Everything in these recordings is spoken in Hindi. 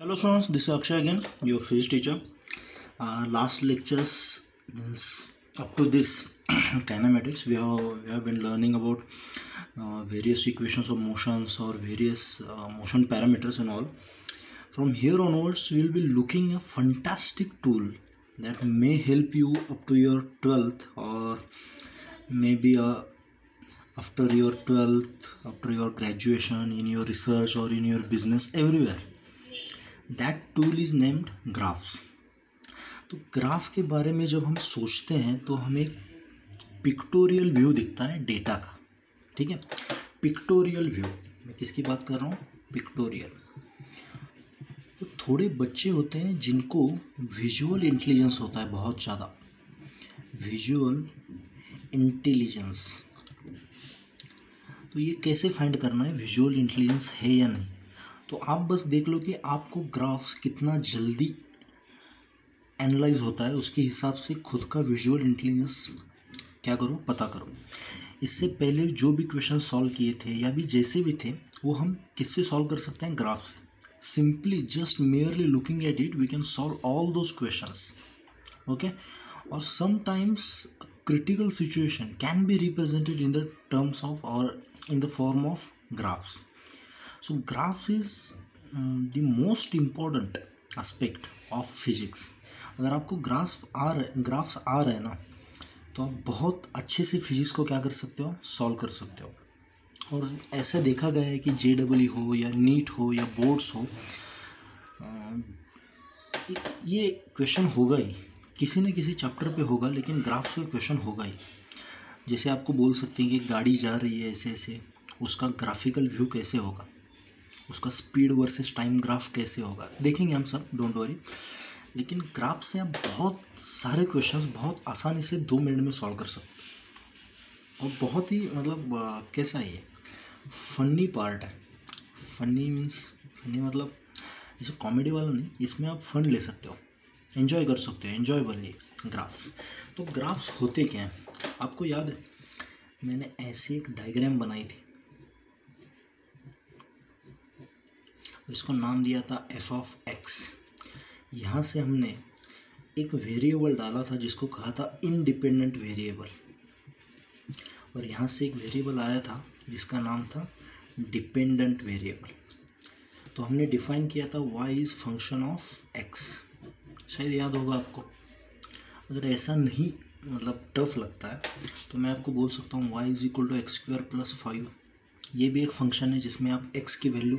Hello students, this is Akshay again, your physics teacher. Last lectures means up to this kinematics, we have been learning about various equations of motions or various motion parameters and all. From here onwards, we will be looking a fantastic tool that may help you up to your 12th or maybe after your 12th, after your graduation, in your research or in your business, everywhere. That tool is named graphs. तो ग्राफ के बारे में जब हम सोचते हैं तो हमें एक पिक्टोरियल व्यू दिखता है डेटा का। ठीक है, पिक्टोरियल व्यू। मैं किसकी बात कर रहा हूँ? पिक्टोरियल। तो थोड़े बच्चे होते हैं जिनको विजुअल इंटेलिजेंस होता है बहुत ज़्यादा, विजुअल इंटेलिजेंस। तो ये कैसे फाइंड करना है विजुअल इंटेलिजेंस है या नहीं? तो आप बस देख लो कि आपको ग्राफ्स कितना जल्दी एनालाइज होता है, उसके हिसाब से खुद का विजुअल इंटेलिजेंस क्या करो, पता करो। इससे पहले जो भी क्वेश्चन सॉल्व किए थे या भी जैसे भी थे, वो हम किससे सॉल्व कर सकते हैं? ग्राफ से। Simply just merely looking at it we can solve all those questions. Okay, और sometimes critical situation can be represented in the terms of or in the form of graphs. So graphs is the most important aspect of physics. अगर आपको ग्राफ्स आ रहे हैं ना, तो आप बहुत अच्छे से फिजिक्स को क्या कर सकते हो? सॉल्व कर सकते हो। और ऐसा देखा गया है कि JEE हो या नीट हो या बोर्ड्स हो, ये क्वेश्चन होगा ही, किसी न किसी चैप्टर पे होगा, लेकिन ग्राफ्स का क्वेश्चन होगा ही। जैसे आपको बोल सकते हैं कि गाड़ी जा रही है ऐसे ऐसे, उसका ग्राफिकल व्यू कैसे होगा, उसका स्पीड वर्सेस टाइम ग्राफ कैसे होगा, देखेंगे हम सब, डोंट वरी। लेकिन ग्राफ से आप बहुत सारे क्वेश्चंस बहुत आसानी से 2 मिनट में सॉल्व कर सकते हो। और बहुत ही मतलब कैसा है, ये फनी पार्ट है। फनी मतलब जैसे कॉमेडी वाला नहीं, इसमें आप फन ले सकते हो, एंजॉय कर सकते हो, एंजॉयबल ये ग्राफ्स। तो ग्राफ्स होते क्या हैं? आपको याद है मैंने ऐसे एक डायग्राम बनाई थी, इसको नाम दिया था f(x). यहाँ से हमने एक वेरिएबल डाला था जिसको कहा था इंडिपेंडेंट वेरिएबल, और यहाँ से एक वेरिएबल आया था जिसका नाम था डिपेंडेंट वेरिएबल। तो हमने डिफाइन किया था y is function of x। शायद याद होगा आपको। अगर ऐसा नहीं मतलब टफ लगता है तो मैं आपको बोल सकता हूँ y is equal to x² + 5। ये भी एक फंक्शन है जिसमें आप x की वैल्यू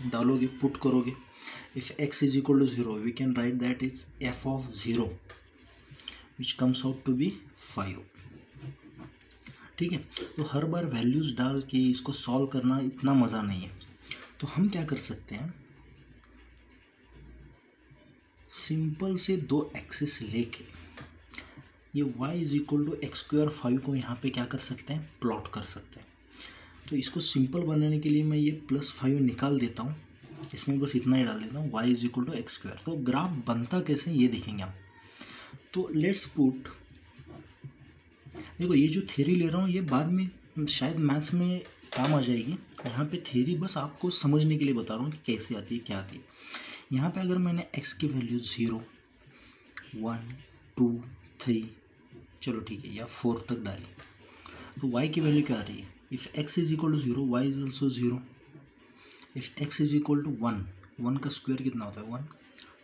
डालोगे, पुट करोगे। If x is equal to 0 we can write that is f(0) which comes out to be 5। ठीक है, तो हर बार वैल्यूज़ डाल के इसको सॉल्व करना इतना मज़ा नहीं है। तो हम क्या कर सकते हैं, सिंपल से 2 एक्सिस लेके ये y is equal to x² 5 को यहाँ पे क्या कर सकते हैं? प्लॉट कर सकते हैं। तो इसको सिंपल बनाने के लिए मैं ये +5 निकाल देता हूँ, इसमें बस इतना ही डाल देता हूँ, y is equal to x²। तो ग्राफ बनता कैसे ये देखेंगे हम। तो लेट्स पुट, देखो ये जो थ्योरी ले रहा हूँ ये बाद में शायद मैथ्स में काम आ जाएगी। यहाँ पे थ्योरी बस आपको समझने के लिए बता रहा हूँ कि कैसे आती है, क्या आती है। यहाँ पे अगर मैंने x की वैल्यू 0, 1, 2, 3, चलो ठीक है, या 4 तक डाली, तो y की वैल्यू क्या आ रही है? If x is equal to 0 y is also 0। If x is equal to 1, 1 का स्क्वायर कितना होता है? 1,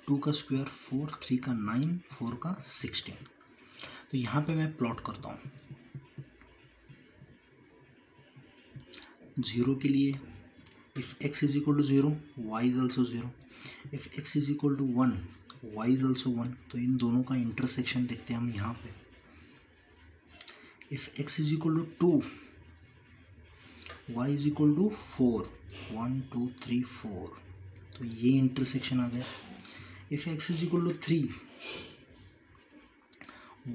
2 का स्क्वायर 4, 3 का 9, 4 का 16। तो यहाँ पे मैं प्लॉट करता हूँ 0 के लिए, if x is equal to 0 y is also 0। If x is equal to 1 y is also 1। तो इन दोनों का इंटरसेक्शन देखते हैं हम यहाँ पे। If x is equal to 2 y is equal to 4, 1 2 3 4। तो ये इंटरसेक्शन आ गया। If x is equal to 3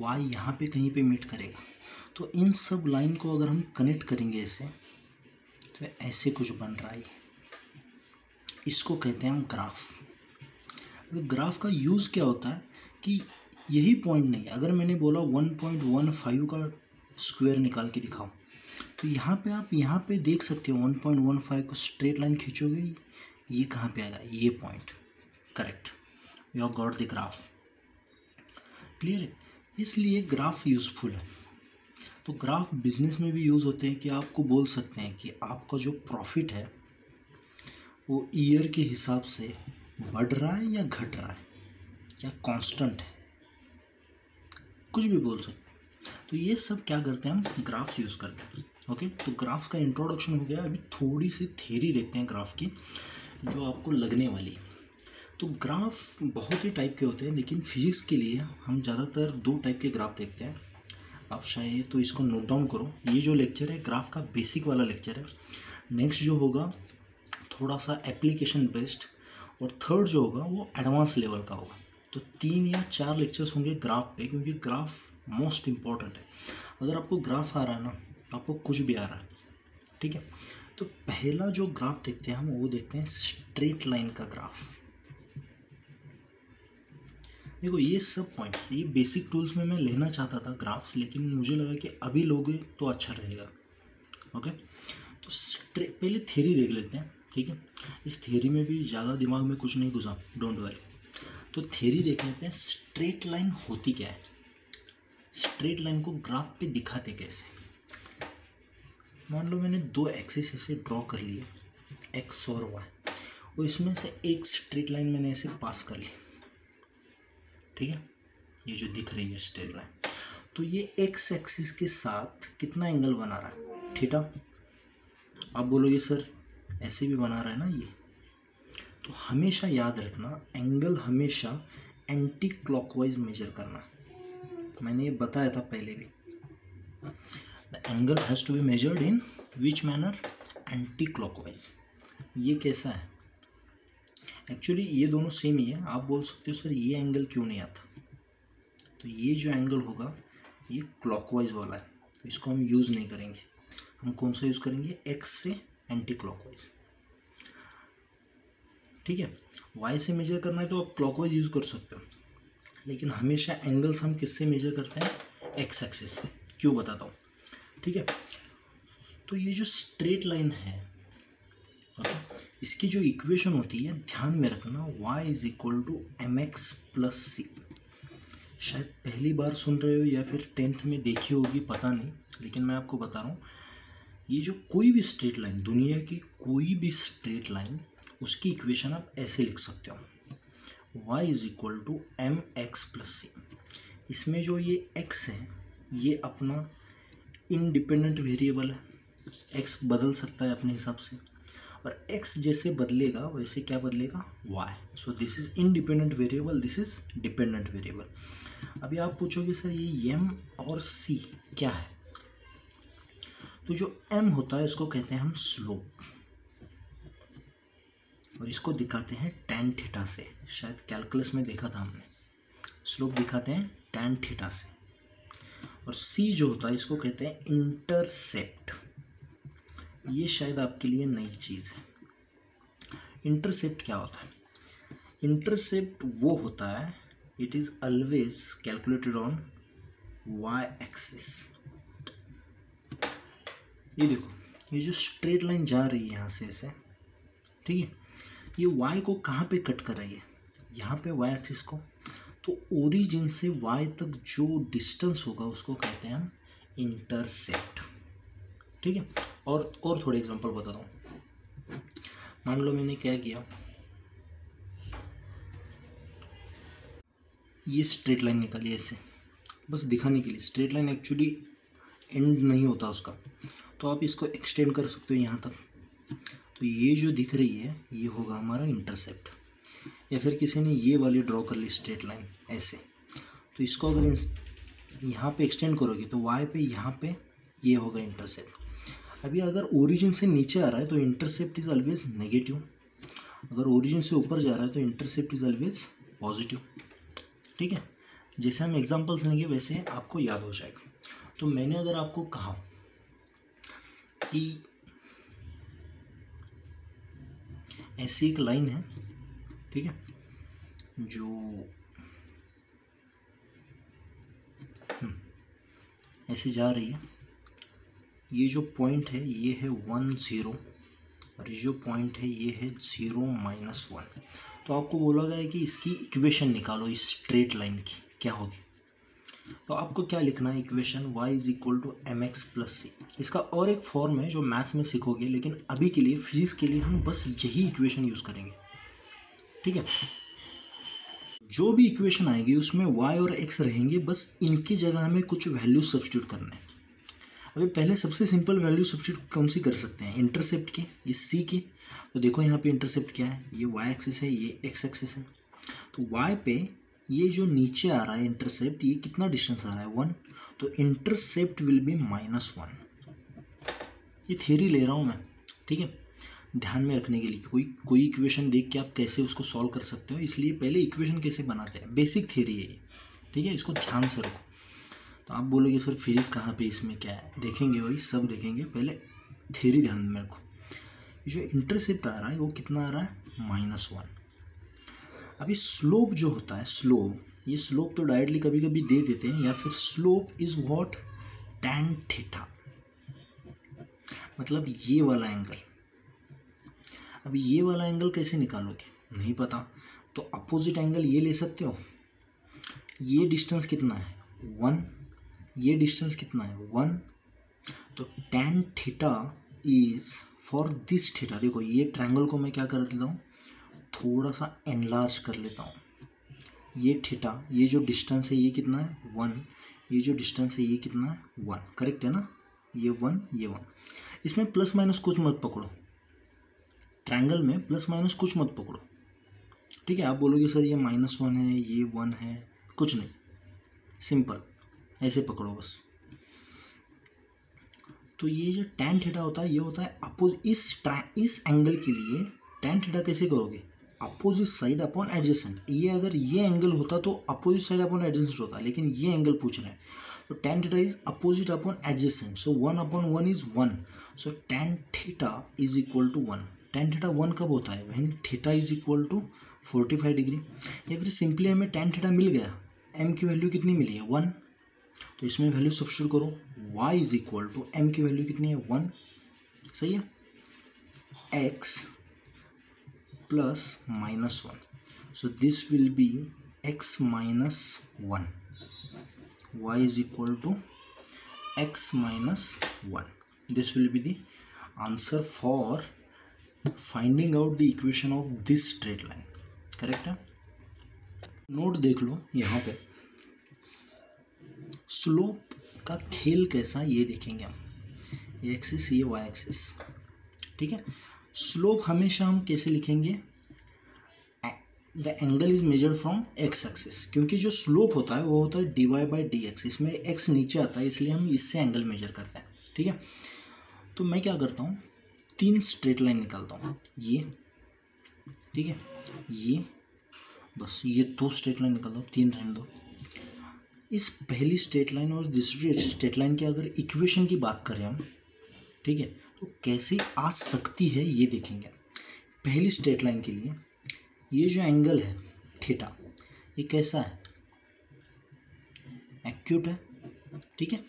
y यहाँ पे कहीं पे मीट करेगा। तो इन सब लाइन को अगर हम कनेक्ट करेंगे ऐसे, तो ऐसे कुछ बन रहा है, इसको कहते हैं हम ग्राफ। तो ग्राफ का यूज़ क्या होता है कि यही पॉइंट नहीं, अगर मैंने बोला 1.15 का स्क्वायर निकाल के दिखाओ, तो यहाँ पे आप यहाँ पे देख सकते हो 1.15 को स्ट्रेट लाइन खींचोगे, ये कहाँ पे आएगा? ये point. Correct, you have got the graph. Clear है? इसलिए ग्राफ यूज़फुल है। तो ग्राफ बिजनेस में भी यूज़ होते हैं कि आपको बोल सकते हैं कि आपका जो प्रॉफिट है वो ईयर के हिसाब से बढ़ रहा है या घट रहा है या कांस्टेंट है, कुछ भी बोल सकते हैं। तो ये सब क्या करते हैं, हम ग्राफ्स यूज़ करते हैं। ओके, तो ग्राफ्स का इंट्रोडक्शन हो गया। अभी थोड़ी सी थ्योरी देखते हैं ग्राफ की, जो आपको लगने वाली। तो ग्राफ बहुत ही टाइप के होते हैं, लेकिन फिजिक्स के लिए हम ज़्यादातर 2 टाइप के ग्राफ देखते हैं। आप शायद तो इसको नोट डाउन करो। ये जो लेक्चर है ग्राफ का बेसिक वाला लेक्चर है। नेक्स्ट जो होगा थोड़ा सा एप्लीकेशन बेस्ड, और थर्ड जो होगा वो एडवांस लेवल का होगा। तो 3 या 4 लेक्चर्स होंगे ग्राफ पे, क्योंकि ग्राफ मोस्ट इम्पॉर्टेंट है। अगर आपको ग्राफ आ रहा है ना, तो आपको कुछ भी आ रहा है। ठीक है, तो पहला जो ग्राफ देखते हैं हम, वो देखते हैं स्ट्रेट लाइन का ग्राफ। देखो ये सब पॉइंट्स, ये बेसिक टूल्स में मैं लेना चाहता था ग्राफ्स, लेकिन मुझे लगा कि अभी लोगे तो अच्छा रहेगा। ओके, तो पहले थ्योरी देख लेते हैं। ठीक है, इस थ्योरी में भी ज़्यादा दिमाग में कुछ नहीं घुसा, डोंट वरी। तो थ्योरी देख लेते हैं, स्ट्रेट लाइन होती क्या है, स्ट्रेट लाइन को ग्राफ पे दिखाते कैसे। मान लो मैंने 2 एक्सिस ऐसे ड्रॉ कर लिए, एक्स और वाई, और इसमें से एक स्ट्रेट लाइन मैंने ऐसे पास कर ली। ठीक है, ये जो दिख रही है स्ट्रेट लाइन, तो ये एक्स एक्सिस के साथ कितना एंगल बना रहा है, थीटा। आप बोलोगे सर ऐसे भी बना रहा है ना ये, तो हमेशा याद रखना एंगल हमेशा एंटी क्लॉकवाइज मेजर करना। मैंने ये बताया था पहले भी, the angle has to be measured in which manner, anticlockwise. ये कैसा है, एक्चुअली ये दोनों सेम ही है। आप बोल सकते हो सर ये एंगल क्यों नहीं आता, तो ये जो एंगल होगा ये क्लॉकवाइज वाला है, तो इसको हम यूज़ नहीं करेंगे। हम कौन सा यूज़ करेंगे, एक्स से एंटी क्लॉकवाइज। ठीक है, वाई से मेजर करना है तो आप क्लॉकवाइज यूज़ कर सकते हो, लेकिन हमेशा एंगल्स हम किससे मेजर करते हैं, एक्स एक्सिस से। क्यों बताता हूँ। ठीक है, तो ये जो स्ट्रेट लाइन है, इसकी जो इक्वेशन होती है ध्यान में रखना, y is equal to M x plus C. शायद पहली बार सुन रहे हो या फिर 10th में देखी होगी, पता नहीं, लेकिन मैं आपको बता रहा हूँ, ये जो कोई भी स्ट्रेट लाइन, दुनिया की कोई भी स्ट्रेट लाइन, उसकी इक्वेशन आप ऐसे लिख सकते हो, y is equal to M x plus C. इसमें जो ये x है ये अपना इंडिपेंडेंट वेरिएबल है, x बदल सकता है अपने हिसाब से, और x जैसे बदलेगा वैसे क्या बदलेगा, y। So this is independent variable, this is dependent variable. अभी आप पूछोगे सर ये m और c क्या है, तो जो m होता है इसको कहते हैं हम स्लोप, और इसको दिखाते हैं tan थीटा से। शायद कैलकुलस में देखा था हमने, स्लोप दिखाते हैं tan थीटा से। और c जो होता है इसको कहते हैं इंटरसेप्ट। ये शायद आपके लिए नई चीज़ है। इंटरसेप्ट क्या होता है, इंटरसेप्ट वो होता है, it is always calculated on y axis. ये देखो, ये जो स्ट्रेट लाइन जा रही है यहाँ से ऐसे, ठीक है, ये y को कहाँ पे कट कर रही है, यहाँ पे y एक्सिस को। तो ओरिजिन से y तक जो डिस्टेंस होगा उसको कहते हैं हम इंटरसेप्ट। ठीक है, और थोड़े एग्जांपल बताता हूँ। मान लो मैंने क्या किया, ये स्ट्रेट लाइन निकाली ऐसे, बस दिखाने के लिए। स्ट्रेट लाइन एक्चुअली एंड नहीं होता उसका, तो आप इसको एक्सटेंड कर सकते हो यहाँ तक। तो ये जो दिख रही है ये होगा हमारा इंटरसेप्ट। या फिर किसी ने ये वाली ड्रॉ कर ली स्ट्रेट लाइन ऐसे, तो इसको अगर यहाँ पे एक्सटेंड करोगे तो y पे यहाँ पे ये होगा इंटरसेप्ट। अभी अगर ओरिजिन से नीचे आ रहा है तो इंटरसेप्ट इज़ ऑलवेज नेगेटिव, अगर ओरिजिन से ऊपर जा रहा है तो इंटरसेप्ट इज़ ऑलवेज पॉजिटिव। ठीक है, जैसे हम एग्जांपल्स लेंगे वैसे आपको याद हो जाएगा। तो मैंने अगर आपको कहा कि ऐसी एक लाइन है, ठीक है, जो ऐसे जा रही है, ये जो पॉइंट है ये है 1 0, और ये जो पॉइंट है ये है 0 -1। तो आपको बोला गया है कि इसकी इक्वेशन निकालो इस स्ट्रेट लाइन की, क्या होगी। तो आपको क्या लिखना है, equation y is equal to M x plus C. इसका और एक फॉर्म है जो मैथ्स में सीखोगे, लेकिन अभी के लिए फिजिक्स के लिए हम बस यही इक्वेशन यूज़ करेंगे, ठीक है। जो भी इक्वेशन आएगी उसमें y और x रहेंगे, बस इनकी जगह हमें कुछ वैल्यू सब्स्टिट्यूट करना है। अभी पहले सबसे सिंपल वैल्यू सब्स्टिट्यूट कौन सी कर सकते हैं, इंटरसेप्ट की, इस c की। तो देखो यहाँ पे इंटरसेप्ट क्या है, ये y एक्सिस है, ये x एक्सिस है। तो y पे ये जो नीचे आ रहा है इंटरसेप्ट, ये कितना डिस्टेंस आ रहा है 1, तो इंटरसेप्ट विल बी -1। ये थ्योरी ले रहा हूँ मैं, ठीक है, ध्यान में रखने के लिए। कोई इक्वेशन देख के आप कैसे उसको सॉल्व कर सकते हो, इसलिए पहले इक्वेशन कैसे बनाते हैं, बेसिक थ्योरी है ये, ठीक है, इसको ध्यान से रखो। तो आप बोलोगे सर फिजिक्स कहाँ पे, इसमें क्या है, देखेंगे वही सब देखेंगे, पहले थ्योरी ध्यान में रखो। ये जो इंटरसेप्ट आ रहा है वो कितना आ रहा है, -1। अभी स्लोप जो होता है, स्लोप, ये स्लोप तो डायरेक्टली कभी कभी दे देते हैं, या फिर slope is what, tan theta, मतलब ये वाला एंगल। अभी ये वाला एंगल कैसे निकालोगे, नहीं पता, तो अपोजिट एंगल ये ले सकते हो। ये डिस्टेंस कितना है 1, ये डिस्टेंस कितना है 1, तो tan theta is for this theta. देखो ये ट्रायंगल को मैं क्या कर लेता हूँ, थोड़ा सा एनलार्ज कर लेता हूँ। ये थीटा, ये जो डिस्टेंस है ये कितना है 1, ये जो डिस्टेंस है ये कितना है 1, करेक्ट है ना, ये 1 ये 1। इसमें प्लस माइनस कुछ मत पकड़ो, ट्रायंगल में प्लस माइनस कुछ मत पकड़ो, ठीक है। आप बोलोगे सर ये -1 है, ये 1 है, कुछ नहीं, सिंपल ऐसे पकड़ो बस। तो ये जो tan थीटा होता है, ये होता है इस एंगल के लिए tan थीटा कैसे करोगे, अपोजिट साइड अपॉन एडजेसेंट। ये अगर ये एंगल होता तो अपोजिट साइड अपॉन एडजेसेंट होता, लेकिन ये एंगल पूछ रहे हैं, तो tan theta is opposite upon adjacent, so 1/1 is 1, so tan theta is equal to 1। tan theta 1 कब होता है, when theta is equal to 45 degree. या फिर सिंपली हमें tan थीटा मिल गया, m की वैल्यू कितनी मिली है 1, तो इसमें वैल्यू सब्स्टिट्यूट करो, y is equal to m की वैल्यू कितनी है 1, सही है, x plus -1, so this will be x minus 1, y is equal to x minus 1. This will be the answer for finding out the equation of this straight line, correct है। नोट देख लो यहाँ पे, स्लोप का खेल कैसा ये देखेंगे हम, ये एक्सिस ये वाई एक्सिस, ठीक है। स्लोप हमेशा हम कैसे लिखेंगे, the angle is measured from x axis, क्योंकि जो स्लोप होता है वो होता है dy/dx, इसमें x नीचे आता है इसलिए हम इससे एंगल मेजर करते हैं, ठीक है। तो मैं क्या करता हूँ, 3 स्ट्रेट लाइन निकालता हूँ, ये, ठीक है, ये, बस ये 2 स्ट्रेट लाइन निकालता हूँ, 3 रहने दो। इस पहली स्ट्रेट लाइन और दूसरी स्ट्रेट लाइन की अगर इक्वेशन की बात करें हम, ठीक है, तो कैसे आ सकती है ये देखेंगे। पहली स्ट्रेट लाइन के लिए ये जो एंगल है थीटा, ये कैसा है, एक्यूट है, ठीक है।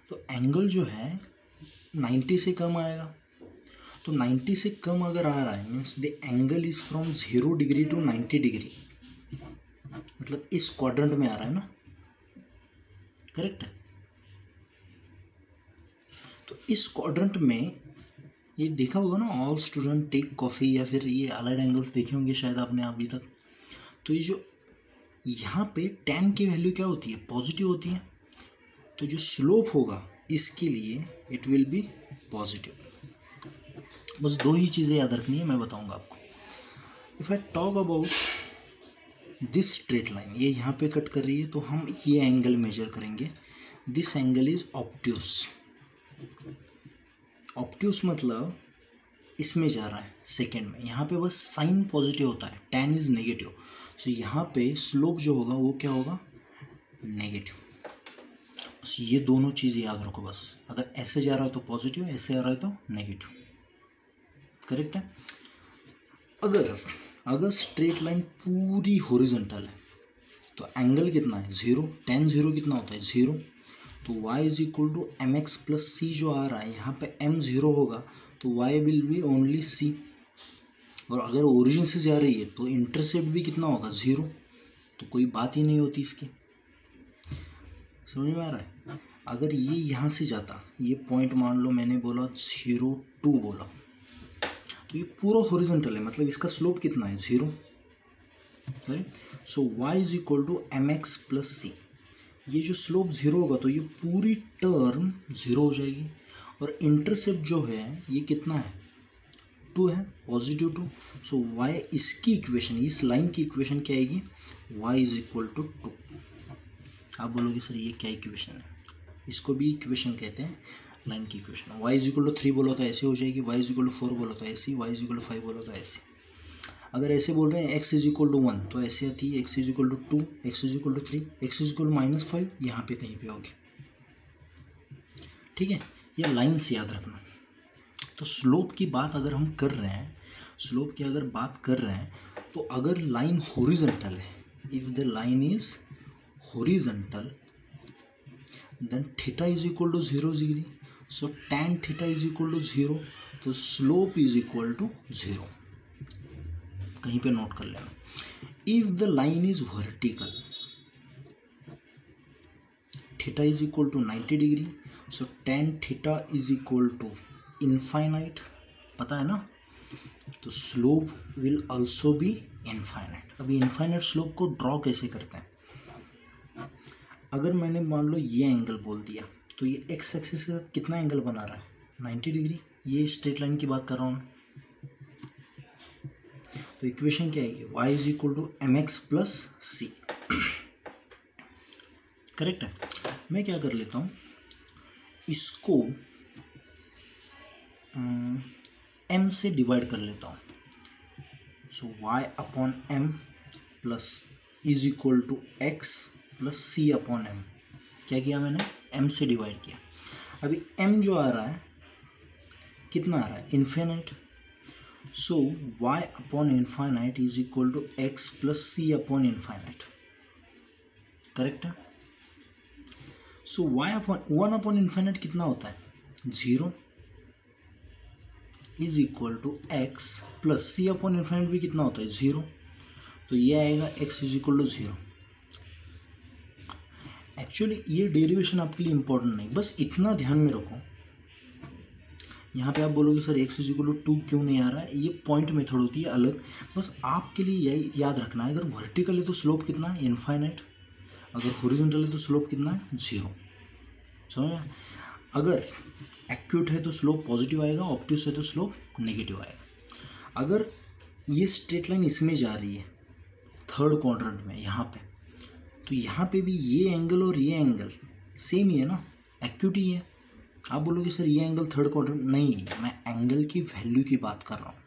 तो एंगल जो है 90 से कम आएगा, तो 90 से कम अगर आ रहा है means the angle is from 0 degree to 90 degree, मतलब इस क्वाड्रेंट में आ रहा है ना, करेक्ट है। तो इस क्वाड्रेंट में ये देखा होगा ना, ऑल स्टूडेंट टेक कॉफ़ी, या फिर ये अलाइड एंगल्स देखे होंगे शायद आपने अभी तक। तो ये जो यहाँ पे tan की वैल्यू क्या होती है, पॉजिटिव होती है, तो जो स्लोप होगा इसके लिए इट विल बी पॉजिटिव। बस 2 ही चीज़ें याद रखनी है, मैं बताऊँगा आपको। If I talk about this straight line, ये यहाँ पे कट कर रही है, तो हम ये एंगल मेजर करेंगे, this angle is obtuse. Obtuse मतलब इसमें जा रहा है सेकेंड में, यहाँ पे बस साइन पॉजिटिव होता है, tan इज नेगेटिव, सो यहाँ पे स्लोप जो होगा वो क्या होगा, नेगेटिव। बस ये दोनों चीज़ याद रखो, बस अगर ऐसे जा रहा है तो पॉजिटिव, ऐसे आ रहा है तो नेगेटिव, करेक्ट है। अगर स्ट्रेट लाइन पूरी हॉरिजॉन्टल है तो एंगल कितना है 0, tan 0 कितना होता है 0, तो y is equal to M x plus C जो आ रहा है, यहाँ पे m 0 होगा तो y will be only c, और अगर ओरिजिन से जा रही है तो इंटरसेप्ट भी कितना होगा, 0, तो कोई बात ही नहीं होती इसकी। समझ में आ रहा है? अगर ये यहाँ से जाता, ये पॉइंट मान लो मैंने बोला 0 2 बोला, तो ये पूरा हॉरिजॉन्टल है, मतलब इसका स्लोप कितना है, 0, right. So y is equal to M x plus C. ये जो स्लोप 0 होगा तो ये पूरी टर्म 0 हो जाएगी, और इंटरसेप्ट जो है ये कितना है, 2 है, पॉजिटिव 2। सो y, इसकी इक्वेशन, इस लाइन की इक्वेशन क्या आएगी, y इज इक्वल टू 2। आप बोलोगे सर ये क्या इक्वेशन है, इसको भी इक्वेशन कहते हैं, लाइन की equation. y is equal to 3 बोलो तो ऐसे हो जाएगी, y इज इक्वल टू 4 बोलो तो ऐसी, y इज इक्वल टू 5 बोलो तो ऐसे। अगर ऐसे बोल रहे हैं x इज इक्वल टू 1 तो ऐसे आती है, x is equal to 2, x is equal to 3, x is equal to -5, यहाँ पे कहीं पे होगी। ठीक है, ये लाइन से याद रखना। तो स्लोप की बात अगर हम कर रहे हैं, स्लोप की अगर बात कर रहे हैं, तो अगर लाइन हॉरिजॉन्टल है, if the line is horizontal then theta is equal to 0 degree, so tan theta is equal to 0, तो स्लोप इज इक्वल टू 0। कहीं पे नोट कर लेना। If the line is vertical, theta is equal to 90 degree, so tan theta is equal to infinite, पता है ना, तो slope will also be infinite. अभी इनफाइनाइट स्लोप को ड्रॉ कैसे करते हैं, अगर मैंने मान लो ये एंगल बोल दिया, तो ये एक्स एक्सिस के साथ कितना एंगल बना रहा है, 90 डिग्री। ये स्ट्रेट लाइन की बात कर रहा हूँ, तो इक्वेशन क्या है, y is equal to M x plus c. Correct है। मैं क्या कर लेता हूँ, इसको m से डिवाइड कर लेता हूँ। So y upon m plus is equal to x plus c upon m। क्या किया मैंने, m से डिवाइड किया। अभी m जो आ रहा है कितना आ रहा है, infinite. So y upon infinite is equal to x plus c upon infinite. Correct है। So y upon 1 upon infinite कितना होता है, 0 is equal to x plus c upon infinite भी कितना होता है, 0, तो ये आएगा x is equal to 0। Actually ये डेरिवेशन आपके लिए इंपॉर्टेंट नहीं, बस इतना ध्यान में रखो। यहाँ पे आप बोलोगे sir x is equal to 2 क्यों नहीं आ रहा है, ये पॉइंट मेथड होती है अलग, बस आपके लिए यही याद रखना है। अगर वर्टिकल है तो स्लोप कितना है, इनफाइनाइट। अगर हॉरिजॉन्टल है तो स्लोप कितना है, 0। समझ में? अगर एक्यूट है तो स्लोप पॉजिटिव आएगा, ऑब्ट्यूस है तो स्लोप नेगेटिव आएगा। अगर ये स्ट्रेट लाइन इसमें जा रही है थर्ड क्वाड्रेंट में यहाँ पे, तो यहाँ पे भी ये एंगल और ये एंगल सेम ही है ना, एक्यूट ही है। आप बोलोगे सर ये एंगल थर्ड क्वाड्रेंट, नहीं, मैं एंगल की वैल्यू की बात कर रहा हूँ।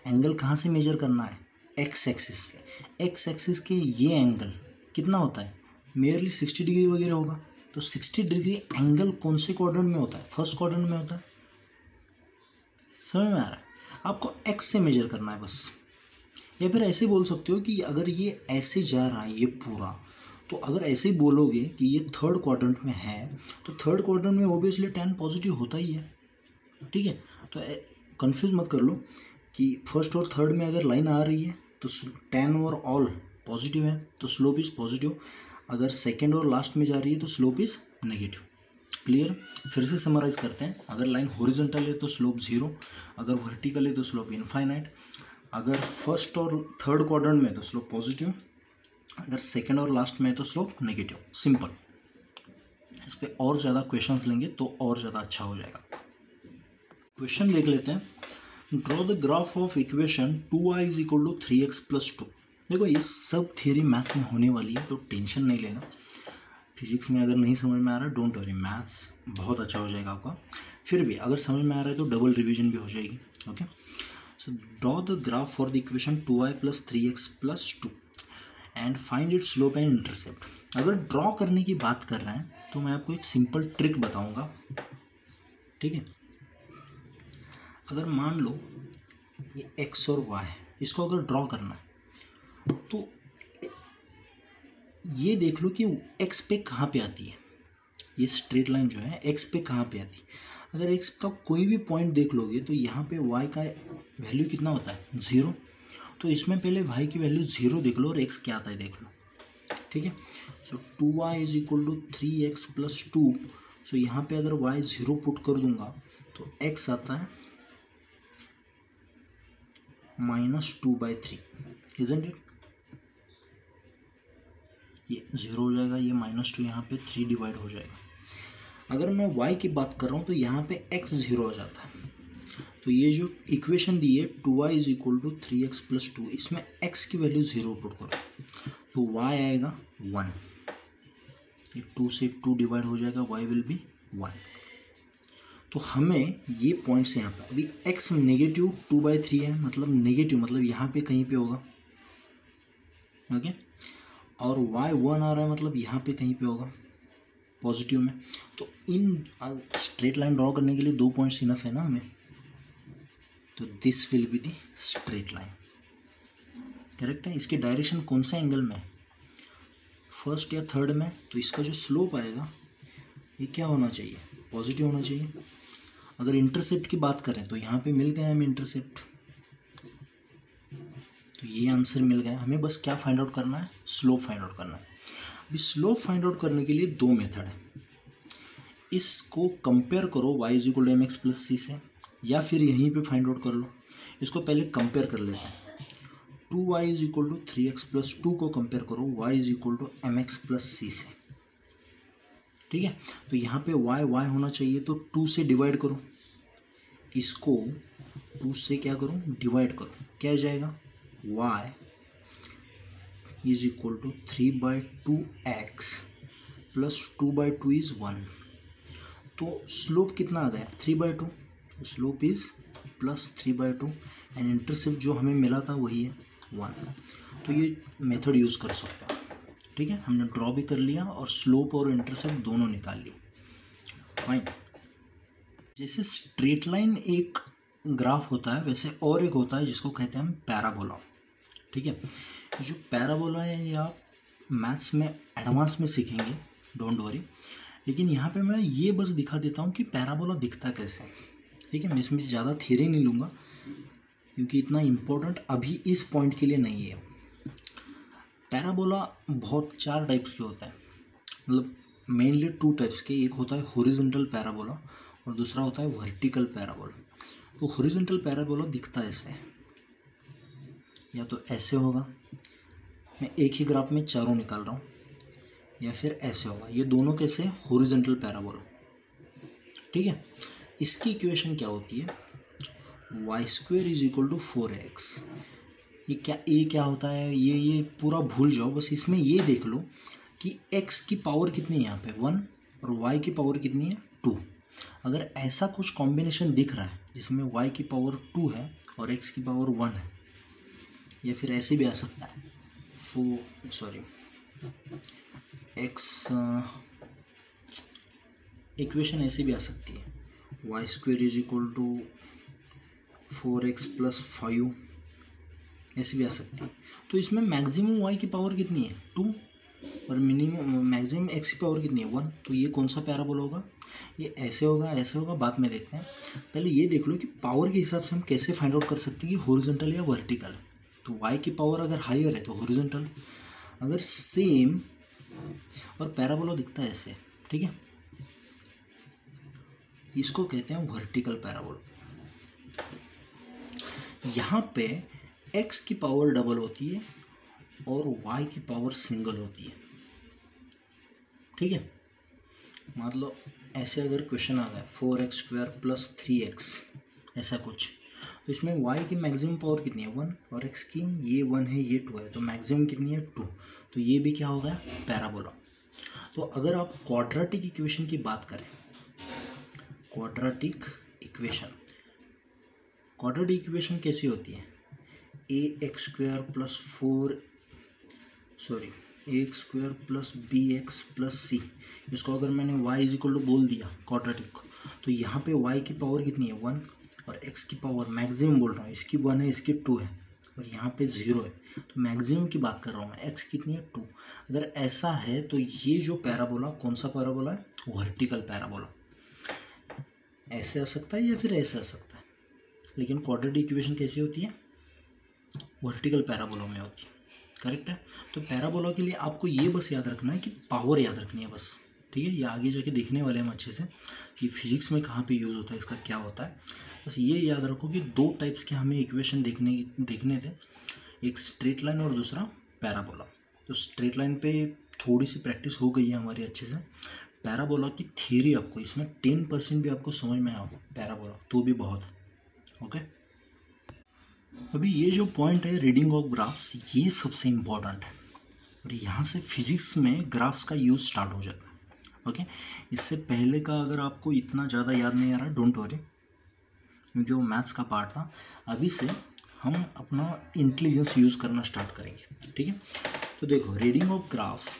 एंगल कहाँ से मेजर करना है, एक्स एक्सिस से। एक्स एक्सिस के ये एंगल कितना होता है, मेयरली 60 डिग्री वगैरह होगा। तो 60 डिग्री एंगल कौन से क्वाड्रेंट में होता है, फर्स्ट क्वाड्रेंट में होता है। समझ में आ रहा है? आपको एक्स से मेजर करना है बस। या फिर ऐसे बोल सकते हो कि अगर ये ऐसे जा रहा है ये पूरा, तो अगर ऐसे ही बोलोगे कि ये थर्ड क्वाड्रेंट में है, तो थर्ड क्वाड्रेंट में ऑब्वियसली tan पॉजिटिव होता ही है। ठीक है, तो कंफ्यूज मत कर लो कि फर्स्ट और थर्ड में अगर लाइन आ रही है तो tan और ऑल पॉजिटिव है तो स्लोप इज़ पॉजिटिव। अगर सेकेंड और लास्ट में जा रही है तो स्लोप इज़ नेगेटिव। क्लियर? फिर से समराइज करते हैं। अगर लाइन हॉरिजॉन्टल है तो स्लोप 0, अगर वर्टिकल है तो स्लोप इनफाइनाइट, अगर फर्स्ट और थर्ड क्वाड्रेंट में तो स्लोप पॉजिटिव, अगर सेकेंड और लास्ट में तो स्लोप नेगेटिव। सिंपल। इस पे और ज़्यादा क्वेश्चंस लेंगे तो और ज़्यादा अच्छा हो जाएगा। क्वेश्चन देख लेते हैं। Draw the graph of equation 2y is equal to 3x plus 2। देखो ये सब थियरी मैथ्स में होने वाली है, तो टेंशन नहीं लेना। फिजिक्स में अगर नहीं समझ में आ रहा है, डोंट वरी, मैथ्स बहुत अच्छा हो जाएगा आपका। फिर भी अगर समझ में आ रहा है तो डबल रिविजन भी हो जाएगी। Okay, so draw the graph for the equation 2y plus 3x plus 2 and find its slope and intercept. अगर ड्रॉ करने की बात कर रहे हैं तो मैं आपको एक सिंपल ट्रिक बताऊंगा। ठीक है, अगर मान लो ये x और y है, इसको अगर ड्रॉ करना है तो ये देख लो कि x पे कहाँ पे आती है, ये स्ट्रेट लाइन जो है x पे कहाँ पे आती है। अगर एक्स का कोई भी पॉइंट देख लोगे तो यहाँ पे वाई का वैल्यू कितना होता है 0। तो इसमें पहले वाई की वैल्यू 0 देख लो और एक्स क्या आता है देख लो, ठीक है। So 2y is equal to 3x plus 2। So यहाँ पे अगर y 0 पुट कर दूंगा तो x आता है -2/3, इजंट इट। ये 0 हो जाएगा, ये -2 यहाँ पे 3 डिवाइड हो जाएगा। अगर मैं y की बात कर रहा हूँ तो यहाँ पे x 0 हो जाता है। तो ये जो इक्वेशन दी है 2y is equal to 3x plus 2, इसमें x की वैल्यू 0 पुट करो तो y आएगा 1। ये 2 से 2 डिवाइड हो जाएगा, y विल बी 1। तो हमें ये पॉइंट्स यहाँ पर अभी x नेगेटिव 2/3 है, मतलब नेगेटिव मतलब यहाँ पे कहीं पे होगा, ओके। और y 1 आ रहा है मतलब यहाँ पे कहीं पे होगा पॉजिटिव में। तो इन स्ट्रेट लाइन ड्रॉ करने के लिए 2 पॉइंट्स इनफ है ना हमें। तो this will be the straight line, correct है। इसके डायरेक्शन कौन सा एंगल में है, फर्स्ट या थर्ड में। तो इसका जो स्लोप आएगा ये क्या होना चाहिए, पॉजिटिव होना चाहिए। अगर इंटरसेप्ट की बात करें तो यहाँ पे मिल गया हमें इंटरसेप्ट, तो ये आंसर मिल गया। हमें बस क्या फाइंड आउट करना है, स्लोप फाइंड आउट करना है। अभी स्लोप फाइंड आउट करने के लिए 2 मेथड है। इसको कंपेयर करो y is equal to mx plus c से, या फिर यहीं पे फाइंड आउट कर लो। इसको पहले कंपेयर कर लेते हैं। 2y is equal to 3x plus 2 को कंपेयर करो y is equal to mx plus c से, ठीक है। तो यहाँ पे y होना चाहिए, तो 2 से डिवाइड करो, इसको 2 से क्या करो, डिवाइड करो। क्या आ जाएगा, y is equal to 3/2x plus 2/2 is 1। तो स्लोप कितना आ गया, 3/2। तो slope is plus 3/2 and intercept जो हमें मिला था वही है 1। तो ये मेथड यूज़ कर सकते हैं, ठीक है। हमने ड्रॉ भी कर लिया और स्लोप और इंटरसेप्ट दोनों निकाल लिए, फाइन। जैसे स्ट्रेट लाइन एक ग्राफ होता है, वैसे और एक होता है जिसको कहते हैं हम पैराबोला, ठीक है। जो पैराबोला है ये आप मैथ्स में एडवांस में सीखेंगे, डोंट वरी। लेकिन यहाँ पे मैं ये बस दिखा देता हूँ कि पैराबोला दिखता कैसे, ठीक है। मैं इसमें ज़्यादा थियरी नहीं लूँगा क्योंकि इतना इम्पोर्टेंट अभी इस पॉइंट के लिए नहीं है। पैराबोला बहुत 4 टाइप्स के होता है, मतलब मेनली 2 टाइप्स के। एक होता है हॉरिजॉन्टल पैराबोला और दूसरा होता है वर्टिकल पैराबोला। तो हॉरिजॉन्टल पैराबोला दिखता ऐसे, या तो ऐसे होगा, मैं एक ही ग्राफ में चारों निकाल रहा हूँ, या फिर ऐसे होगा। ये दोनों कैसे, हॉरिजॉन्टल पैराबोला, ठीक है। इसकी इक्वेशन क्या होती है, y² is equal to 4x। ये क्या होता है, ये पूरा भूल जाओ, बस इसमें ये देख लो कि x की पावर कितनी है यहाँ पे 1 और y की पावर कितनी है 2। अगर ऐसा कुछ कॉम्बिनेशन दिख रहा है जिसमें y की पावर 2 है और x की पावर 1 है, या फिर ऐसे भी आ सकता है इक्वेशन ऐसे भी आ सकती है, y² is equal to 4x plus 5, ऐसे भी आ सकती है। तो इसमें मैक्सिमम y की पावर कितनी है 2 और मिनिमम मैक्सिमम x की पावर कितनी है 1। तो ये कौन सा पैराबोला होगा, ये ऐसे होगा, ऐसे होगा, बाद में देखते हैं। पहले ये देख लो कि पावर के हिसाब से हम कैसे फाइंड आउट कर सकते हैं कि हॉरिजॉन्टल या वर्टिकल। तो y की पावर अगर हायर है तो हॉरिजॉन्टल, अगर सेम, और पैराबोला दिखता है ऐसे, ठीक है। इसको कहते हैं वर्टिकल पैराबोला। यहाँ पे x की पावर डबल होती है और y की पावर सिंगल होती है, ठीक है। मतलब ऐसे अगर क्वेश्चन आ गया 4x² प्लस 3x ऐसा कुछ, तो इसमें y की मैक्सिमम पावर कितनी है 1 और x की ये 1 है ये 2 है, तो मैक्सिमम कितनी है 2। तो ये भी क्या होगा, पैराबोला। तो अगर आप क्वाड्रेटिक इक्वेशन की बात करें, क्वाड्रेटिक इक्वेशन कैसी होती है, ax² plus bx plus c। इसको अगर मैंने y इज इक्वल टू बोल दिया क्वाड्रेटिक, तो यहाँ पे y की पावर कितनी है 1 और x की पावर मैक्सिमम बोल रहा हूँ, इसकी 1 है इसकी 2 है और यहाँ पे 0 है। तो मैक्सिमम की बात कर रहा हूँ मैं, x कितनी है 2। अगर ऐसा है तो ये जो पैराबोला कौन सा पैराबोला है, वर्टिकल पैराबोला। ऐसे आ सकता है या फिर ऐसे आ सकता है, लेकिन क्वाड्रेटिक इक्वेशन कैसी होती है, वर्टिकल पैराबोला में होती है। करेक्ट है। तो पैराबोला के लिए आपको ये बस याद रखना है कि पावर याद रखनी है बस, ठीक है। ये आगे जाके देखने वाले हम अच्छे से कि फिजिक्स में कहाँ पे यूज़ होता है, इसका क्या होता है। बस ये याद रखो कि दो टाइप्स के हमें इक्वेशन देखने थे, एक स्ट्रेट लाइन और दूसरा पैराबोला। तो स्ट्रेट लाइन पे थोड़ी सी प्रैक्टिस हो गई है हमारी अच्छे से। पैराबोला की थ्योरी आपको इसमें 10% भी आपको समझ में आओ पैराबोला तो भी बहुत, ओके। अभी ये जो पॉइंट है रीडिंग ऑफ ग्राफ्स, ये सबसे इम्पॉर्टेंट है और यहाँ से फिजिक्स में ग्राफ्स का यूज़ स्टार्ट हो जाता है, ओके। इससे पहले का अगर आपको इतना ज़्यादा याद नहीं आ रहा, डोंट वरी, क्योंकि वो मैथ्स का पार्ट था। अभी से हम अपना इंटेलिजेंस यूज़ करना स्टार्ट करेंगे, ठीक है। तो देखो रीडिंग ऑफ ग्राफ्स,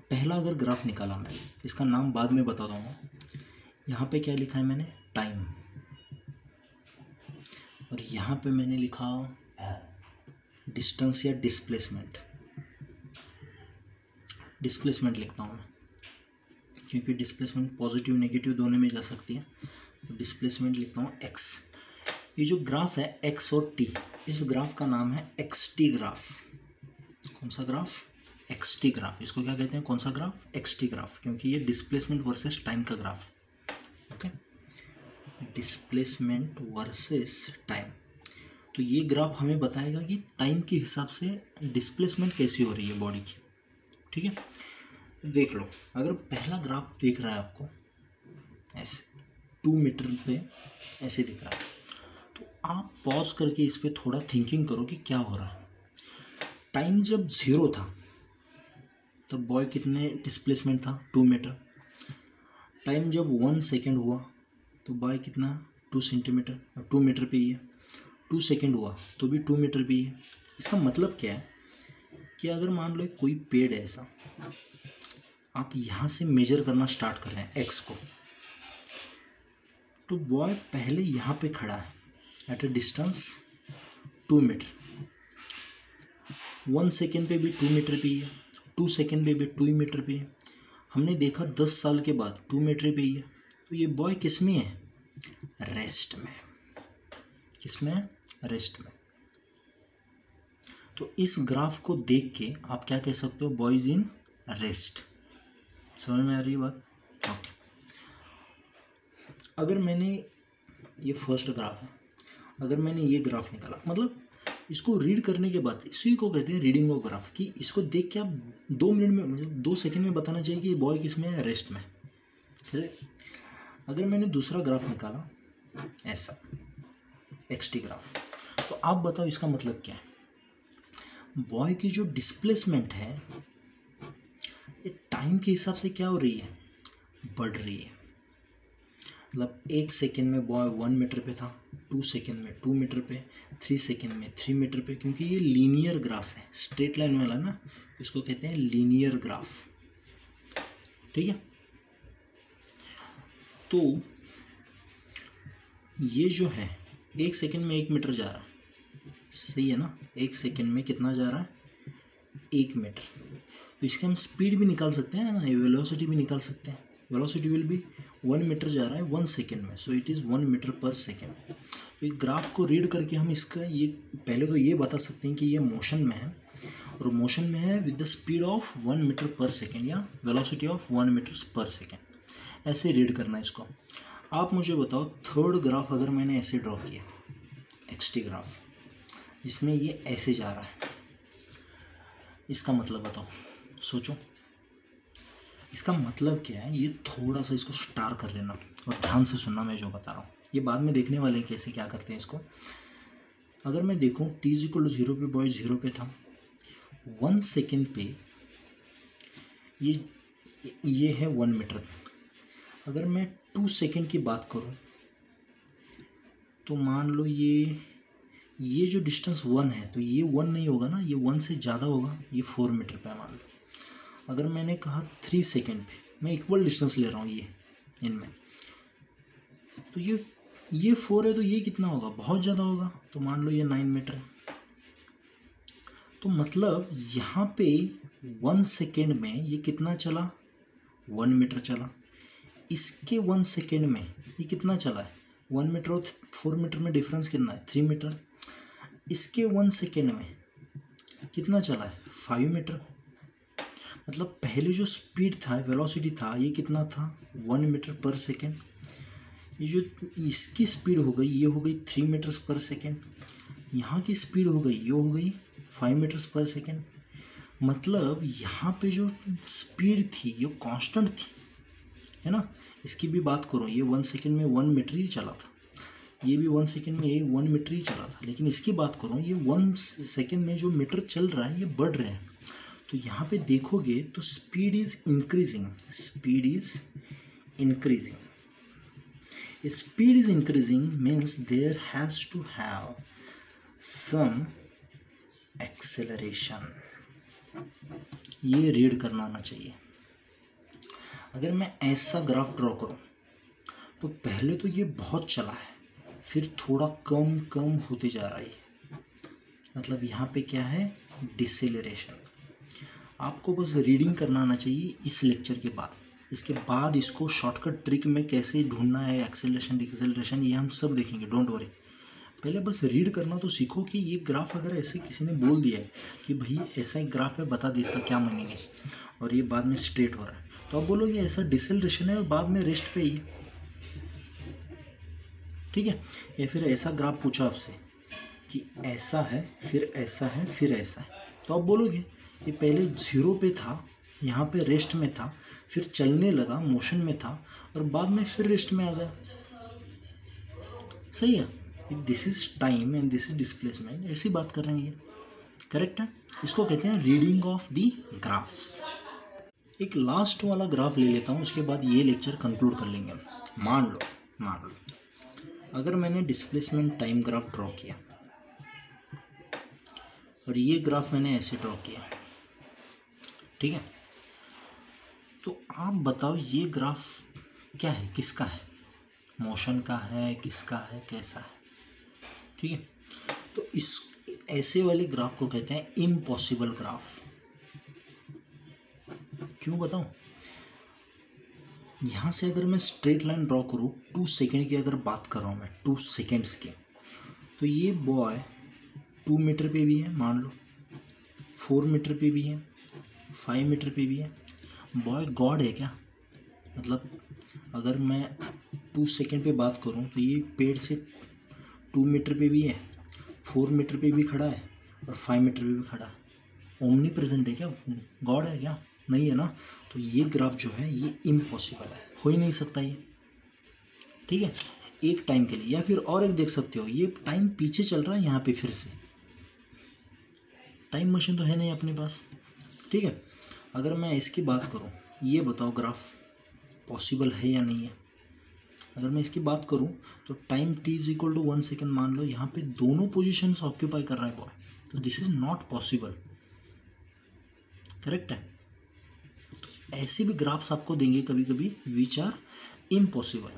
पहला अगर ग्राफ निकाला मैं, इसका नाम बाद में बता दूँगा। यहाँ पे क्या लिखा है मैंने, टाइम, और यहाँ पे मैंने लिखा डिस्टेंस या डिस्प्लेसमेंट। डिस्प्लेसमेंट लिखता हूँ मैं, क्योंकि डिस्प्लेसमेंट पॉजिटिव नेगेटिव दोनों में जा सकती है। तो डिस्प्लेसमेंट लिखता हूँ एक्स। ये जो ग्राफ है एक्स और टी, इस ग्राफ का नाम है एक्स टी ग्राफ। कौन सा ग्राफ, एक्स टी ग्राफ। इसको क्या कहते हैं, कौन सा ग्राफ, एक्स टी ग्राफ, क्योंकि ये डिस्प्लेसमेंट वर्सेस टाइम का ग्राफ है, ओके। Displacement versus time. तो ये ग्राफ हमें बताएगा कि टाइम के हिसाब से डिस्प्लेसमेंट कैसी हो रही है बॉडी की, ठीक है। तो देख लो, अगर पहला ग्राफ दिख रहा है आपको ऐसे 2 मीटर पे ऐसे दिख रहा है, तो आप पॉज करके इस पर थोड़ा थिंकिंग करो कि क्या हो रहा है। टाइम जब 0 था तब बॉय कितने डिस्प्लेसमेंट था, 2 मीटर। टाइम जब 1 सेकेंड हुआ तो बॉय कितना, 2 सेंटीमीटर, 2 मीटर पे ही है। 2 सेकेंड हुआ तो भी 2 मीटर पे ही है। इसका मतलब क्या है कि अगर मान लो कोई पेड़ है ऐसा, आप यहाँ से मेजर करना स्टार्ट कर रहे हैं एक्स को, तो बॉय पहले यहाँ पे खड़ा है at a distance 2 meter. 1 second पे भी 2 मीटर पे ही है, 2 सेकेंड पे भी 2 मीटर पे है। हमने देखा 10 साल के बाद 2 मीटर पे ही है। तो ये बॉय किस में है, रेस्ट में। किस में है, रेस्ट में। तो इस ग्राफ को देख के आप क्या कह सकते हो, बॉय इज इन रेस्ट। समझ में आ रही है बात, ओके। अगर मैंने, ये फर्स्ट ग्राफ है, अगर मैंने ये ग्राफ निकाला, मतलब इसको रीड करने के बाद, इसी को कहते हैं रीडिंग ऑफ ग्राफ, कि इसको देख के आप 2 मिनट में, मतलब 2 सेकेंड में बताना चाहिए कि बॉय किस में है, रेस्ट में, ठीक है। अगर मैंने दूसरा ग्राफ निकाला ऐसा एक्स टी ग्राफ, तो आप बताओ इसका मतलब क्या है। बॉय की जो डिस्प्लेसमेंट है ये टाइम के हिसाब से क्या हो रही है, बढ़ रही है। मतलब 1 सेकेंड में बॉय 1 मीटर पे था, 2 सेकेंड में 2 मीटर पे, 3 सेकेंड में 3 मीटर पे, क्योंकि ये लीनियर ग्राफ है, स्ट्रेट लाइन वाला ना, इसको कहते हैं लीनियर ग्राफ, ठीक है। तो ये जो है 1 सेकेंड में 1 मीटर जा रहा है, सही है ना। 1 सेकेंड में कितना जा रहा है, 1 मीटर। तो इसके हम स्पीड भी निकाल सकते हैं ना, वेलोसिटी भी निकाल सकते हैं। वेलोसिटी विल बी 1 मीटर जा रहा है 1 सेकेंड में, so it is 1 meter per second. तो एक ग्राफ को रीड करके हम इसका ये पहले तो ये बता सकते हैं कि ये मोशन में है, और मोशन में है with the speed of 1 meter per second या velocity of 1 meter per second. ऐसे रीड करना है इसको। आप मुझे बताओ थर्ड ग्राफ अगर मैंने ऐसे ड्रॉ किया, एक्स टी ग्राफ, जिसमें ये ऐसे जा रहा है, इसका मतलब बताओ, सोचो इसका मतलब क्या है। ये थोड़ा सा इसको स्टार कर लेना और ध्यान से सुनना मैं जो बता रहा हूँ। ये बाद में देखने वाले हैं कैसे क्या करते हैं इसको। अगर मैं देखूँ t = 0 पे बॉय 0 पे था, 1 सेकेंड पे ये है 1 मीटर। अगर मैं 2 सेकेंड की बात करूँ तो मान लो ये जो डिस्टेंस 1 है, तो ये 1 नहीं होगा ना, ये 1 से ज़्यादा होगा, ये 4 मीटर पे मान लो। अगर मैंने कहा 3 सेकेंड पे, मैं इक्वल डिस्टेंस ले रहा हूँ ये इनमें, तो ये 4 है, तो ये कितना होगा, बहुत ज़्यादा होगा, तो मान लो ये 9 मीटर है। तो मतलब यहाँ पे 1 सेकेंड में ये कितना चला, 1 मीटर चला। इसके 1 सेकेंड में ये कितना चला है, 1 मीटर और 4 मीटर में डिफरेंस कितना है, 3 मीटर। इसके 1 सेकेंड में कितना चला है, 5 मीटर। मतलब पहले जो स्पीड था, वेलोसिटी था, ये कितना था, 1 मीटर पर सेकेंड। ये जो इसकी स्पीड हो गई, ये हो गई 3 मीटर्स पर सेकेंड। यहाँ की स्पीड हो गई, ये हो गई 5 मीटर्स पर सेकेंड। मतलब यहाँ पे जो स्पीड थी ये कांस्टेंट थी, है ना। इसकी भी बात करो, ये 1 सेकेंड में 1 मीटर ही चला था, ये भी 1 सेकेंड में ये 1 मीटर ही चला था। लेकिन इसकी बात करो, ये 1 सेकेंड में जो मीटर चल रहा है ये बढ़ रहे हैं। तो यहाँ पे देखोगे तो speed is increasing, speed is increasing. Speed is increasing means there has to have some acceleration. ये रीड करना आना चाहिए। अगर मैं ऐसा ग्राफ ड्रॉ करूं तो पहले तो ये बहुत चला है, फिर थोड़ा कम कम होते जा रहा है। मतलब यहाँ पे क्या है, डिसेलरेशन। आपको बस रीडिंग करना आना चाहिए इस लेक्चर के बाद। इसके बाद इसको शॉर्टकट ट्रिक में कैसे ढूंढना है, एक्सेलरेशन डिसेलरेशन, ये हम सब देखेंगे, डोंट वरी। पहले बस रीड करना तो सीखो कि ये ग्राफ अगर ऐसे किसी ने बोल दिया है कि भाई ऐसा एक ग्राफ है, बता दे इसका क्या मीनिंग है, और ये बाद में स्ट्रेट हो रहा है, तो आप बोलोगे ऐसा डिसेलरेशन है और बाद में रेस्ट पे ही है, ठीक है। या फिर ऐसा ग्राफ पूछा आपसे कि ऐसा है, फिर ऐसा है, फिर ऐसा है, तो आप बोलोगे ये पहले 0 पे था, यहाँ पे रेस्ट में था, फिर चलने लगा, मोशन में था, और बाद में फिर रेस्ट में आ गया। सही है, this is time and this is displacement, ऐसी बात कर रहे हैं, ये करेक्ट है। इसको कहते हैं रीडिंग ऑफ द ग्राफ्स। एक लास्ट वाला ग्राफ ले लेता हूँ, उसके बाद ये लेक्चर कंक्लूड कर लेंगे। मान लो अगर मैंने डिस्प्लेसमेंट टाइम ग्राफ ड्रॉ किया और ये ग्राफ मैंने ऐसे ड्रॉ किया, ठीक है, तो आप बताओ ये ग्राफ क्या है, किसका है, मोशन का है, किसका है, कैसा है, ठीक है। तो इस ऐसे वाले ग्राफ को कहते हैं इम्पॉसिबल ग्राफ। क्यों बताऊं, यहाँ से अगर मैं स्ट्रेट लाइन ड्रॉ करूँ 2 सेकेंड की, अगर बात कर रहा हूँ मैं 2 सेकेंड्स की, तो ये बॉय 2 मीटर पे भी है, मान लो 4 मीटर पे भी है, 5 मीटर पे भी है। बॉय गॉड है क्या, मतलब अगर मैं 2 सेकेंड पे बात करूँ तो ये पेड़ से 2 मीटर पे भी है, 4 मीटर पे भी खड़ा है, और 5 मीटर पे भी खड़ा है। ओमनी प्रेजेंट है क्या, गॉड है क्या, नहीं है ना। तो ये ग्राफ जो है ये इम्पॉसिबल है, हो ही नहीं सकता ये, ठीक है, एक टाइम के लिए। या फिर और एक देख सकते हो, ये टाइम पीछे चल रहा है, यहाँ पे फिर से टाइम मशीन तो है नहीं अपने पास, ठीक है। अगर मैं इसकी बात करूँ, ये बताओ ग्राफ पॉसिबल है या नहीं है। अगर मैं इसकी बात करूँ तो time t is equal to 1 second मान लो, यहाँ पे दोनों पोजिशंस ऑक्यूपाई कर रहा है बॉय, तो this is not possible, correct है। तो ऐसे भी ग्राफ्स आपको देंगे कभी कभी विच आर इम्पॉसिबल,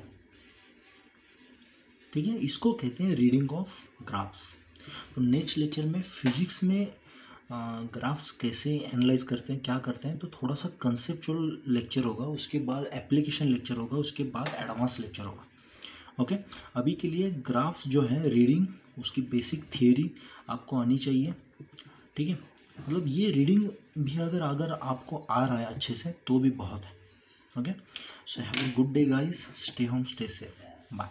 ठीक है। इसको कहते हैं रीडिंग ऑफ ग्राफ्स। तो नेक्स्ट लेक्चर में फिजिक्स में ग्राफ्स कैसे एनालाइज करते हैं, क्या करते हैं, तो थोड़ा सा कंसेप्चुअल लेक्चर होगा, उसके बाद एप्लीकेशन लेक्चर होगा, उसके बाद एडवांस लेक्चर होगा, ओके। अभी के लिए ग्राफ्स जो है रीडिंग, उसकी बेसिक थियरी आपको आनी चाहिए, ठीक है। मतलब ये रीडिंग भी अगर आपको आ रहा है अच्छे से तो भी बहुत है, okay. So have a good day guys, stay home, stay safe, bye.